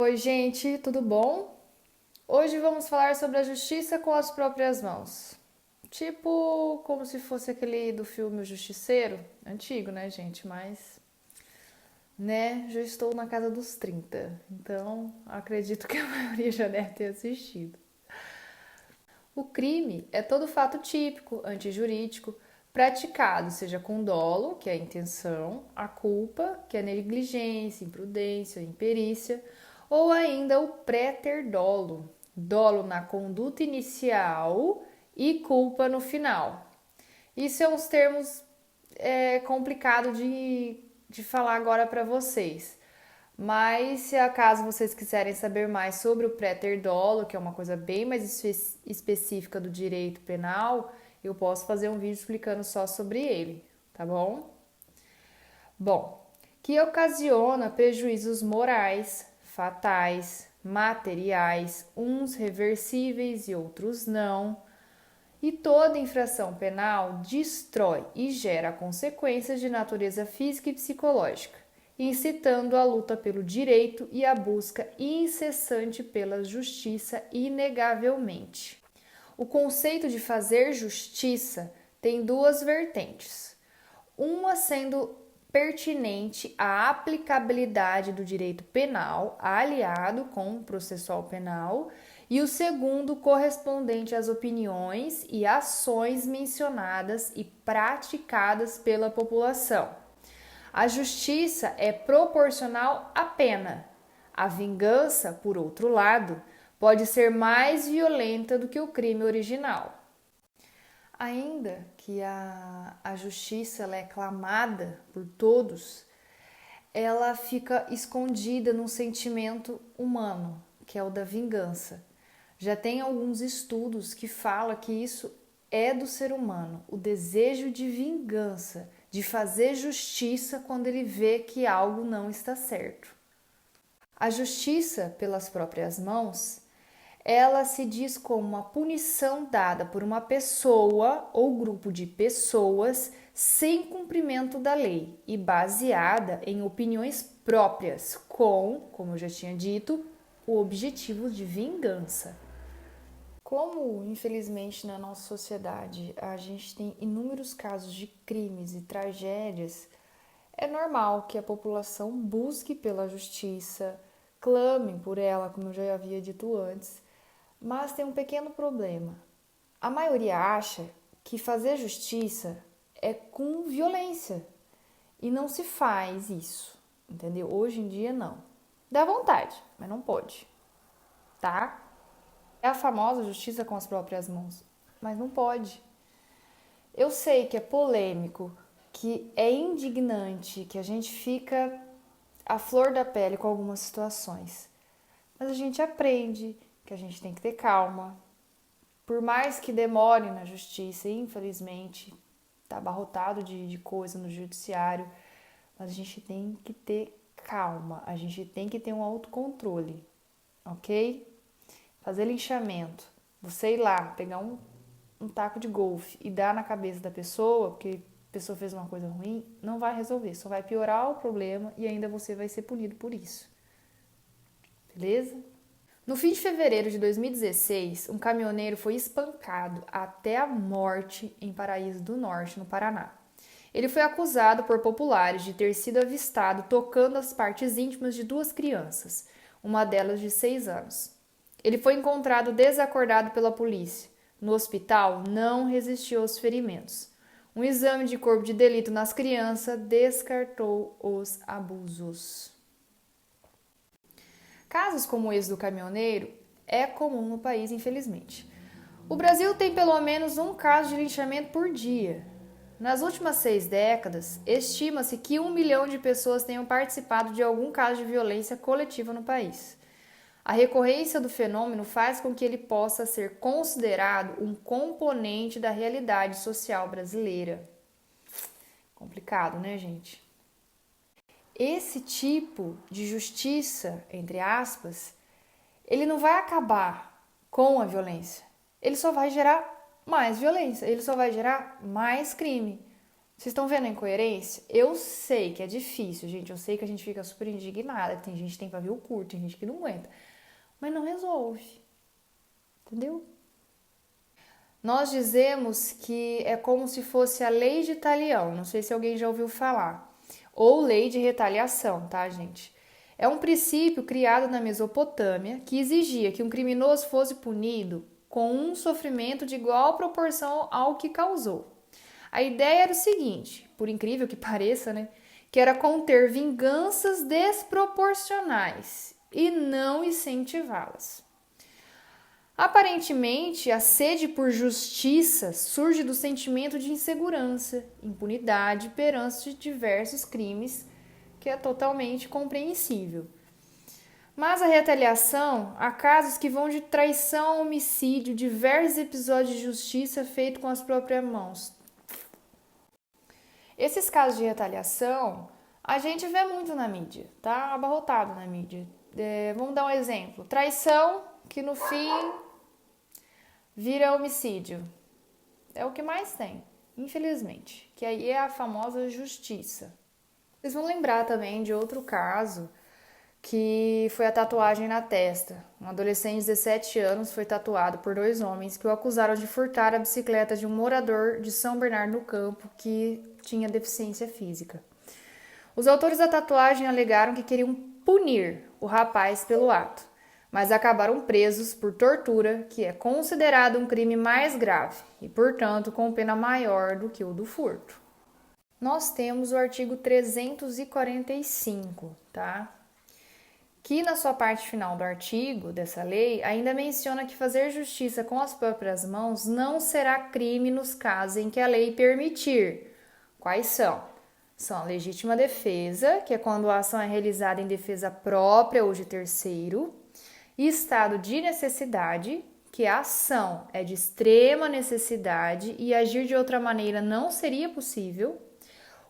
Oi, gente, tudo bom? Hoje vamos falar sobre a justiça com as próprias mãos. Tipo, como se fosse aquele do filme O Justiceiro, antigo, né, gente? Mas, né, já estou na casa dos 30, então acredito que a maioria já deve ter assistido. O crime é todo fato típico, antijurídico, praticado, seja com dolo, que é a intenção, a culpa, que é a negligência, imprudência, imperícia, ou ainda o préter dolo, dolo na conduta inicial e culpa no final. Isso é uns termos complicado de falar agora para vocês. Mas se acaso vocês quiserem saber mais sobre o préter dolo, que é uma coisa bem mais específica do direito penal, eu posso fazer um vídeo explicando só sobre ele, tá bom? Bom, que ocasiona prejuízos morais, fatais, materiais, uns reversíveis e outros não, e toda infração penal destrói e gera consequências de natureza física e psicológica, incitando a luta pelo direito e a busca incessante pela justiça inegavelmente. O conceito de fazer justiça tem duas vertentes. Uma sendo pertinente à aplicabilidade do direito penal, aliado com o processual penal, e o segundo correspondente às opiniões e ações mencionadas e praticadas pela população. A justiça é proporcional à pena. A vingança, por outro lado, pode ser mais violenta do que o crime original. Ainda que a justiça ela é clamada por todos, ela fica escondida num sentimento humano, que é o da vingança. Já tem alguns estudos que falam que isso é do ser humano, o desejo de vingança, de fazer justiça quando ele vê que algo não está certo. A justiça pelas próprias mãos, ela se diz como uma punição dada por uma pessoa ou grupo de pessoas sem cumprimento da lei e baseada em opiniões próprias, como eu já tinha dito, o objetivo de vingança. Como, infelizmente, na nossa sociedade a gente tem inúmeros casos de crimes e tragédias, é normal que a população busque pela justiça, clame por ela, como eu já havia dito antes, mas tem um pequeno problema. A maioria acha que fazer justiça é com violência e não se faz isso, entendeu? Hoje em dia não. Dá vontade, mas não pode, tá? É a famosa justiça com as próprias mãos, mas não pode. Eu sei que é polêmico, que é indignante, que a gente fica à flor da pele com algumas situações, mas a gente aprende que a gente tem que ter calma. Por mais que demore na justiça, infelizmente, tá abarrotado de coisa no judiciário, mas a gente tem que ter calma, a gente tem que ter um autocontrole, ok? Fazer linchamento, você ir lá, pegar um taco de golfe e dar na cabeça da pessoa, porque a pessoa fez uma coisa ruim, não vai resolver, só vai piorar o problema e ainda você vai ser punido por isso. Beleza? No fim de fevereiro de 2016, um caminhoneiro foi espancado até a morte em Paraíso do Norte, no Paraná. Ele foi acusado por populares de ter sido avistado tocando as partes íntimas de duas crianças, uma delas de 6 anos. Ele foi encontrado desacordado pela polícia. No hospital, não resistiu aos ferimentos. Um exame de corpo de delito nas crianças descartou os abusos. Casos como esse do caminhoneiro é comum no país, infelizmente. O Brasil tem pelo menos um caso de linchamento por dia. Nas últimas 6 décadas, estima-se que 1 milhão de pessoas tenham participado de algum caso de violência coletiva no país. A recorrência do fenômeno faz com que ele possa ser considerado um componente da realidade social brasileira. Complicado, né, gente? Esse tipo de justiça, entre aspas, ele não vai acabar com a violência. Ele só vai gerar mais violência, ele só vai gerar mais crime. Vocês estão vendo a incoerência? Eu sei que é difícil, gente. Eu sei que a gente fica super indignada. Tem gente que tem pavio curto, tem gente que não aguenta. Mas não resolve. Entendeu? Nós dizemos que é como se fosse a lei de talião. Não sei se alguém já ouviu falar. Ou lei de retaliação, tá, gente? É um princípio criado na Mesopotâmia que exigia que um criminoso fosse punido com um sofrimento de igual proporção ao que causou. A ideia era o seguinte, por incrível que pareça, né? Que era conter vinganças desproporcionais e não incentivá-las. Aparentemente, a sede por justiça surge do sentimento de insegurança, impunidade perante diversos crimes, que é totalmente compreensível. Mas a retaliação, há casos que vão de traição a homicídio, diversos episódios de justiça feitos com as próprias mãos. Esses casos de retaliação, a gente vê muito na mídia, tá? Abarrotado na mídia. Vamos dar um exemplo. Traição, que no fim vira homicídio. É o que mais tem, infelizmente. Que aí é a famosa justiça. Vocês vão lembrar também de outro caso, que foi a tatuagem na testa. Um adolescente de 17 anos foi tatuado por 2 homens que o acusaram de furtar a bicicleta de um morador de São Bernardo do Campo que tinha deficiência física. Os autores da tatuagem alegaram que queriam punir o rapaz pelo ato, mas acabaram presos por tortura, que é considerado um crime mais grave e, portanto, com pena maior do que o do furto. Nós temos o artigo 345, tá? Que na sua parte final do artigo dessa lei ainda menciona que fazer justiça com as próprias mãos não será crime nos casos em que a lei permitir. Quais são? São a legítima defesa, que é quando a ação é realizada em defesa própria ou de terceiro, e estado de necessidade, que a ação é de extrema necessidade e agir de outra maneira não seria possível.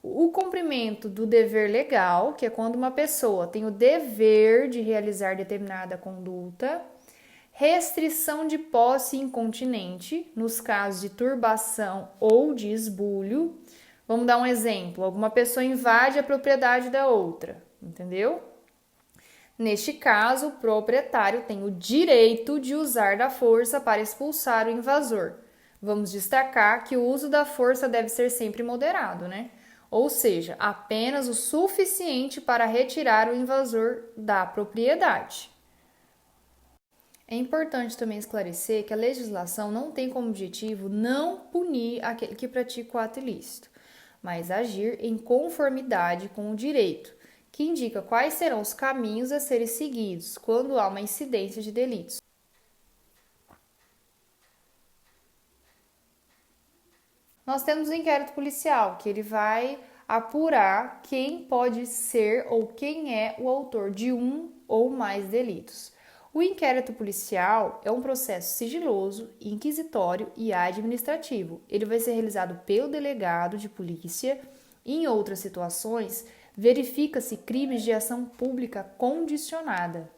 O cumprimento do dever legal, que é quando uma pessoa tem o dever de realizar determinada conduta. Restrição de posse incontinente, nos casos de turbação ou de esbulho. Vamos dar um exemplo: alguma pessoa invade a propriedade da outra, entendeu? Neste caso, o proprietário tem o direito de usar da força para expulsar o invasor. Vamos destacar que o uso da força deve ser sempre moderado, né? Ou seja, apenas o suficiente para retirar o invasor da propriedade. É importante também esclarecer que a legislação não tem como objetivo não punir aquele que pratica o ato ilícito, mas agir em conformidade com o direito, que indica quais serão os caminhos a serem seguidos quando há uma incidência de delitos. Nós temos o inquérito policial, que ele vai apurar quem pode ser ou quem é o autor de um ou mais delitos. O inquérito policial é um processo sigiloso, inquisitório e administrativo. Ele vai ser realizado pelo delegado de polícia. Em outras situações, verifica-se crimes de ação pública condicionada.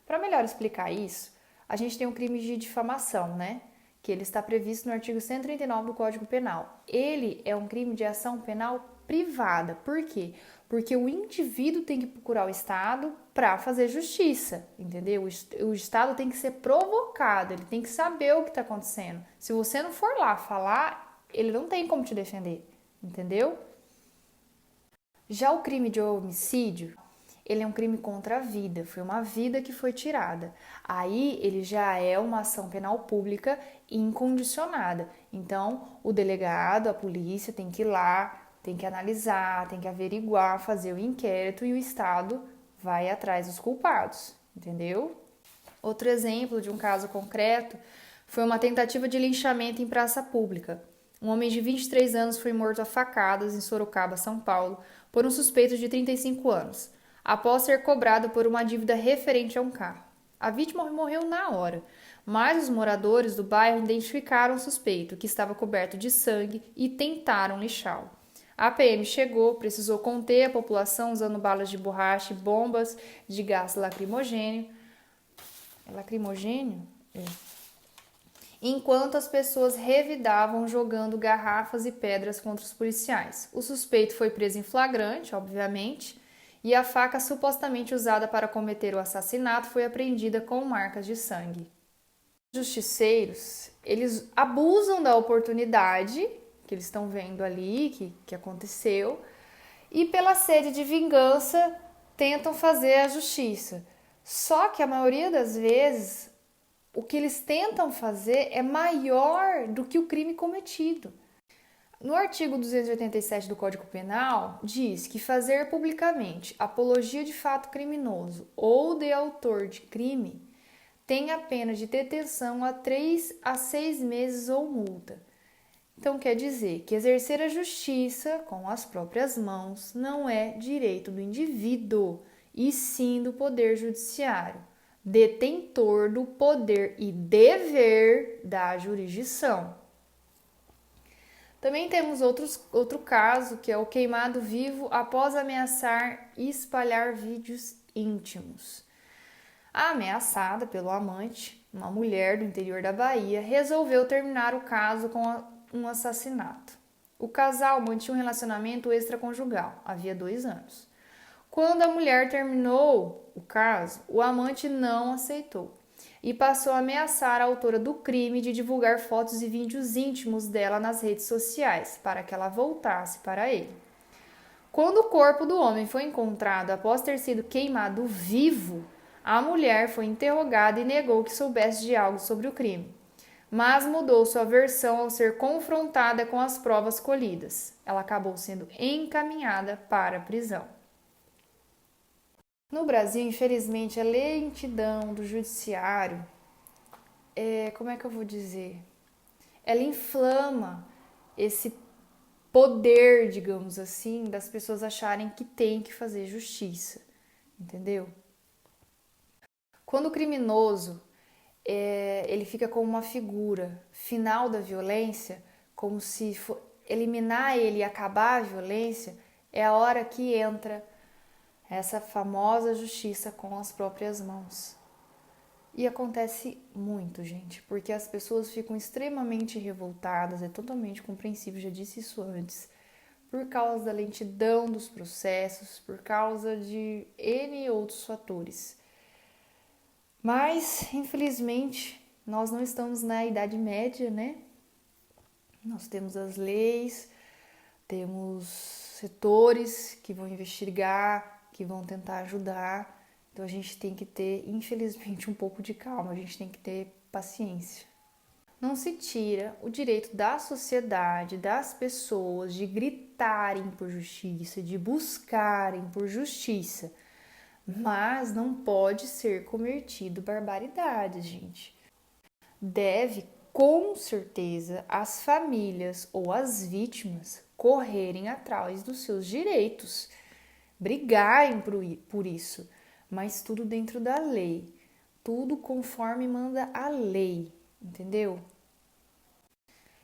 Para melhor explicar isso, a gente tem o crime de difamação, né? Que ele está previsto no artigo 139 do Código Penal. Ele é um crime de ação penal privada. Por quê? Porque o indivíduo tem que procurar o Estado para fazer justiça, entendeu? O Estado tem que ser provocado, ele tem que saber o que está acontecendo. Se você não for lá falar, ele não tem como te defender, entendeu? Já o crime de homicídio, ele é um crime contra a vida, foi uma vida que foi tirada. Aí ele já é uma ação penal pública incondicionada. Então, o delegado, a polícia tem que ir lá, tem que analisar, tem que averiguar, fazer o inquérito e o Estado vai atrás dos culpados, entendeu? Outro exemplo de um caso concreto foi uma tentativa de linchamento em praça pública. Um homem de 23 anos foi morto a facadas em Sorocaba, São Paulo, por um suspeito de 35 anos, após ser cobrado por uma dívida referente a um carro. A vítima morreu na hora, mas os moradores do bairro identificaram o suspeito, que estava coberto de sangue, e tentaram lixá-lo. A PM chegou, precisou conter a população usando balas de borracha e bombas de gás lacrimogênio. É lacrimogênio? É. enquanto as pessoas revidavam jogando garrafas e pedras contra os policiais. O suspeito foi preso em flagrante, obviamente, e a faca supostamente usada para cometer o assassinato foi apreendida com marcas de sangue. Os justiceiros, eles abusam da oportunidade que eles estão vendo ali, que aconteceu, e pela sede de vingança tentam fazer a justiça. Só que a maioria das vezes o que eles tentam fazer é maior do que o crime cometido. No artigo 287 do Código Penal, diz que fazer publicamente apologia de fato criminoso ou de autor de crime tem a pena de detenção a 3 a 6 meses ou multa. Então quer dizer que exercer a justiça com as próprias mãos não é direito do indivíduo, e sim do Poder Judiciário, detentor do poder e dever da jurisdição. Também temos outro caso, que é o queimado vivo após ameaçar e espalhar vídeos íntimos. A ameaçada pelo amante, uma mulher do interior da Bahia, resolveu terminar o caso com um assassinato. O casal mantinha um relacionamento extraconjugal, havia 2 anos. Quando a mulher terminou o caso, o amante não aceitou e passou a ameaçar a autora do crime de divulgar fotos e vídeos íntimos dela nas redes sociais para que ela voltasse para ele. Quando o corpo do homem foi encontrado após ter sido queimado vivo, a mulher foi interrogada e negou que soubesse de algo sobre o crime, mas mudou sua versão ao ser confrontada com as provas colhidas. Ela acabou sendo encaminhada para a prisão. No Brasil, infelizmente, a lentidão do judiciário, como é que eu vou dizer? Ela inflama esse poder, digamos assim, das pessoas acharem que tem que fazer justiça, entendeu? Quando o criminoso ele fica como uma figura final da violência, como se eliminar ele e acabar a violência, é a hora que entra essa famosa justiça com as próprias mãos. E acontece muito, gente, porque as pessoas ficam extremamente revoltadas, é totalmente compreensível, já disse isso antes, por causa da lentidão dos processos, por causa de N outros fatores. Mas, infelizmente, nós não estamos na Idade Média, né? Nós temos as leis, temos setores que vão investigar, que vão tentar ajudar. Então a gente tem que ter, infelizmente, um pouco de calma, a gente tem que ter paciência. Não se tira o direito da sociedade, das pessoas, de gritarem por justiça, de buscarem por justiça, mas não pode ser cometido barbaridade, gente. Deve, com certeza, as famílias ou as vítimas correrem atrás dos seus direitos, brigarem por isso, mas tudo dentro da lei, tudo conforme manda a lei, entendeu?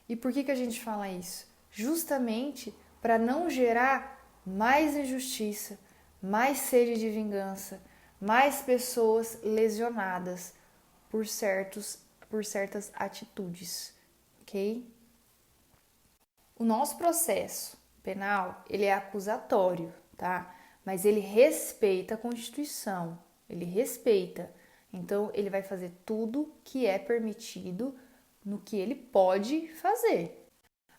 E por que a gente fala isso? Justamente para não gerar mais injustiça, mais sede de vingança, mais pessoas lesionadas por certas atitudes, ok? O nosso processo penal, ele é acusatório, tá? Mas ele respeita a Constituição, ele respeita. Então, ele vai fazer tudo que é permitido no que ele pode fazer.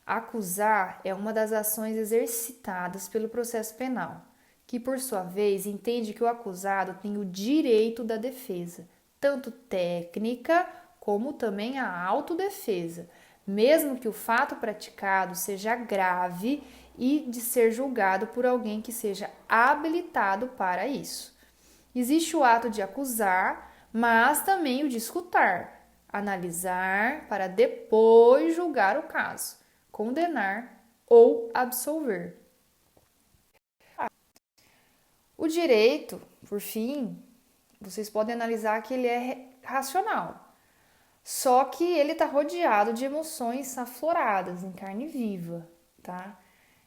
Acusar é uma das ações exercitadas pelo processo penal, que, por sua vez, entende que o acusado tem o direito da defesa, tanto técnica como também a autodefesa, mesmo que o fato praticado seja grave e de ser julgado por alguém que seja habilitado para isso. Existe o ato de acusar, mas também o de escutar, analisar para depois julgar o caso, condenar ou absolver. O direito, por fim, vocês podem analisar que ele é racional, só que ele está rodeado de emoções afloradas em carne viva, tá?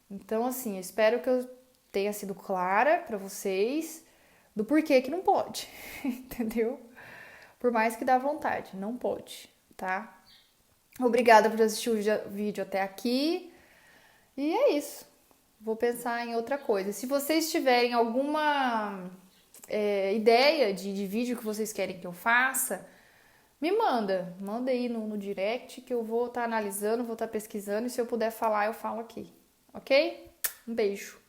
Então, assim, eu espero que eu tenha sido clara para vocês do porquê que não pode, entendeu? Por mais que dá vontade, não pode, tá? Obrigada por assistir o vídeo até aqui. E é isso. Vou pensar em outra coisa. Se vocês tiverem alguma ideia de vídeo que vocês querem que eu faça, me manda. Manda aí no direct que eu vou estar analisando, vou estar pesquisando. E se eu puder falar, eu falo aqui. Ok? Um beijo.